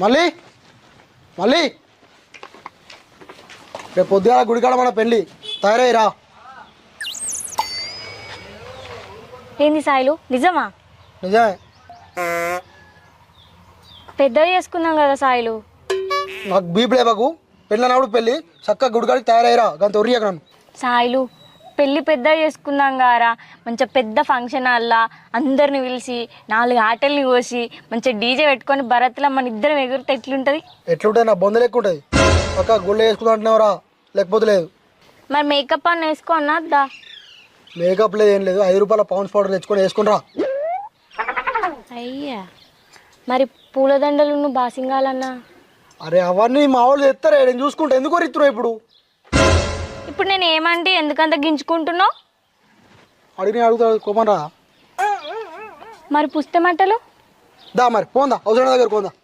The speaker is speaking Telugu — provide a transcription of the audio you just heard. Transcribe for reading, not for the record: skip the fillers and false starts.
మళ్ళీ మళ్ళీ రేపు పొద్దుగాల గుడికాడ మన పెళ్ళి తయారయ్యిరా. ఏంది సాయిలు నిజమా? నిజమే. పెద్దవి చేసుకున్నాం కదా సాయిలు. నాకు బీపీ లేవకు. పెళ్ళినప్పుడు పెళ్ళి చక్కగా గుడికాడికి తయారయ్యిరా. గంత ఉరియకు నన్ను. సాయిలు పెళ్ళి పెద్దగా చేసుకుందాం గారా, మంచిగా పెద్ద ఫంక్షన్ హాల్లా అందరిని పిలిచి 4 ఆటల్ని కోసి మంచిగా డీజే పెట్టుకొని భరత్లో మన ఇద్దరం ఎగురితే ఎట్లుంటుంది? ఎట్లుంటుంది? నా బొంద లెక్క ఉంటుంది. చక్కగా గుళ్ళో వేసుకుంటా అంటున్నావురా, లేకపోతే లేదు. మరి మేకప్ అన్న వేసుకో అన్నద్దా? మేకప్ లేదు, ఏం లేదు. 5 రూపాయల పౌండ్స్ పౌడర్ తెచ్చుకొని వేసుకునిరా. అయ్యా మరి పూలదండలు నువ్వు బాసింగాలన్నా? అరే అవన్నీ మా వాళ్ళు తెస్తారే, నేను చూసుకుంటా. ఎందుకు రిత్తున్నావు ఇప్పుడు? ఇప్పుడు నేను ఏమంటే ఎందుకంత గింజుకుంటున్నావు? అడుగుతా కోమరా. మరి పుస్తమట్టలు దా మరి పోందా, అవసరం దగ్గర పోందా.